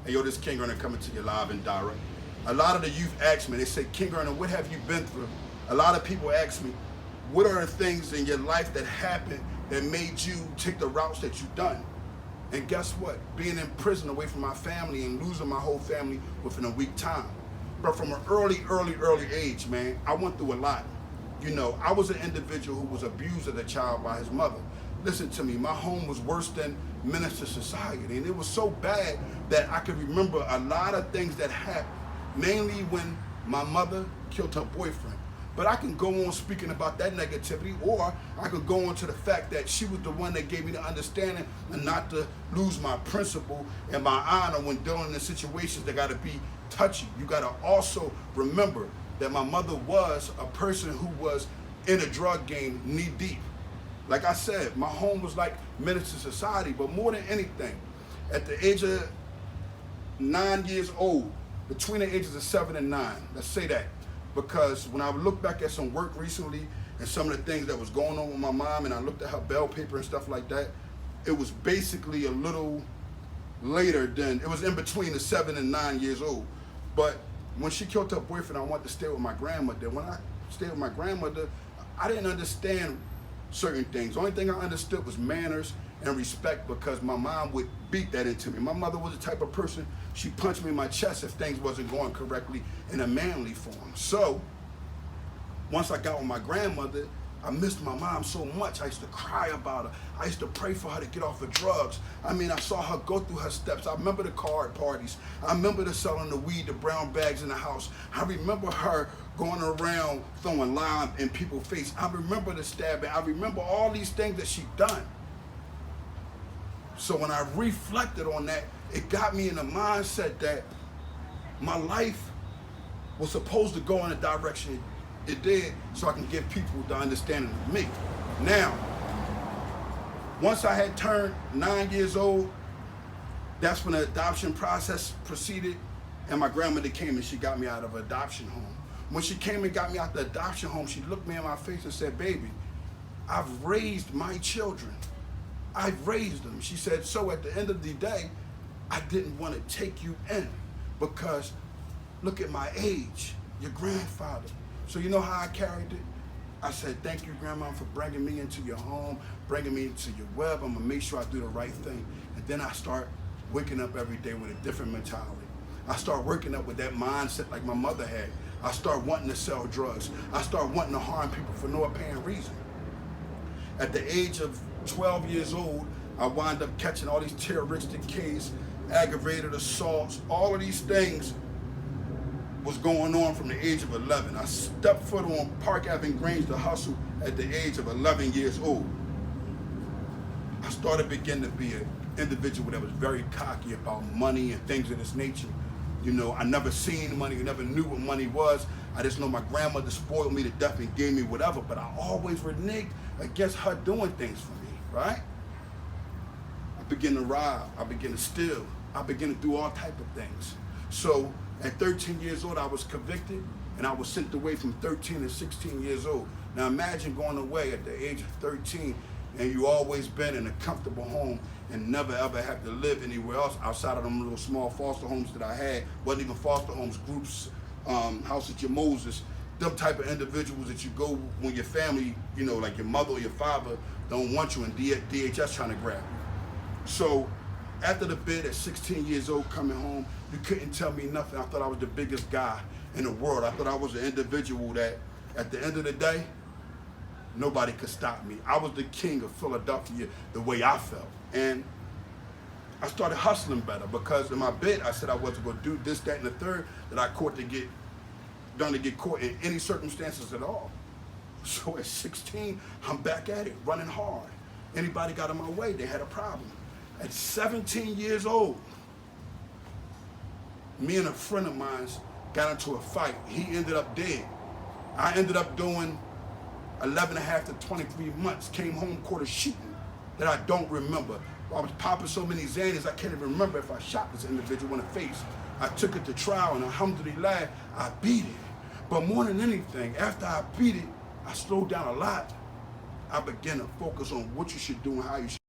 Hey, yo, this KINGEARNER coming to you live and direct. A lot of the youth ask me, they say, KINGEARNER, what have you been through? A lot of people ask me, what are the things in your life that happened that made you take the routes that you've done? And guess what? Being in prison away from my family and losing my whole family within a week time. But from an early age, man, I went through a lot. You know, I was an individual who was abused as a child by his mother. Listen to me, my home was worse than menace to society. And it was so bad that I could remember a lot of things that happened, mainly when my mother killed her boyfriend. But I can go on speaking about that negativity, or I could go on to the fact that she was the one that gave me the understanding and not to lose my principle and my honor when dealing in situations that gotta be touchy. You gotta also remember that my mother was a person who was in a drug game knee deep. Like I said, my home was like menace to society, but more than anything, at the age of 9 years old, between the ages of 7 and 9, let's say that, because when I look back at some work recently and some of the things that was going on with my mom, and I looked at her bail paper and stuff like that, it was basically a little later than, it was in between the 7 and 9 years old. But when she killed her boyfriend, I wanted to stay with my grandmother. When I stayed with my grandmother, I didn't understand certain things. The only thing I understood was manners and respect, because my mom would beat that into me. My mother was the type of person, she punched me in my chest if things wasn't going correctly in a manly form. So once I got with my grandmother, I missed my mom so much. I used to cry about her. I used to pray for her to get off of drugs. I mean, I saw her go through her steps. I remember the card parties. I remember the selling the weed, the brown bags in the house. I remember her going around throwing lime in people's face. I remember the stabbing. I remember all these things that she done. So when I reflected on that, it got me in the mindset that my life was supposed to go in a direction it did, so I can give people the understanding of me. Now, once I had turned 9 years old, that's when the adoption process proceeded, and my grandmother came and she got me out of an adoption home. When she came and got me out the adoption home, she looked me in my face and said, baby, I've raised my children. I've raised them. She said, so at the end of the day, I didn't want to take you in because look at my age, your grandfather. So you know how I carried it? I said, thank you, Grandma, for bringing me into your home, bringing me into your web. I'm gonna make sure I do the right thing. And then I start waking up every day with a different mentality. I start waking up with that mindset like my mother had. I start wanting to sell drugs. I start wanting to harm people for no apparent reason. At the age of 12 years old, I wound up catching all these terroristic cases, aggravated assaults, all of these things was going on from the age of 11. I stepped foot on Park Avenue Grange to hustle at the age of 11 years old. I started beginning to be an individual that was very cocky about money and things of this nature. You know, I never seen money, I never knew what money was. I just know my grandmother spoiled me to death and gave me whatever, but I always reneged against her doing things for me, right? I began to rob, I began to steal, I began to do all type of things. So at 13 years old, I was convicted, and I was sent away from 13 to 16 years old. Now imagine going away at the age of 13, and you always been in a comfortable home and never ever have to live anywhere else outside of them little small foster homes that I had. Wasn't even foster homes, groups, House of Your Moses, them type of individuals that you go when your family, you know, like your mother or your father don't want you, and DHS trying to grab you. So after the bid at 16 years old coming home, you couldn't tell me nothing. I thought I was the biggest guy in the world. I thought I was an individual that at the end of the day, nobody could stop me. I was the king of Philadelphia the way I felt. And I started hustling better because in my bid, I said I wasn't gonna do this, that, and the third that I caught to get done to get caught in any circumstances at all. So at 16, I'm back at it, running hard. Anybody got in my way, they had a problem. At 17 years old, me and a friend of mine got into a fight. He ended up dead. I ended up doing 11 and a half to 23 months, came home, caught a shooting that I don't remember. I was popping so many Xannies, I can't even remember if I shot this individual in the face. I took it to trial, and alhamdulillah, I beat it. But more than anything, after I beat it, I slowed down a lot. I began to focus on what you should do and how you should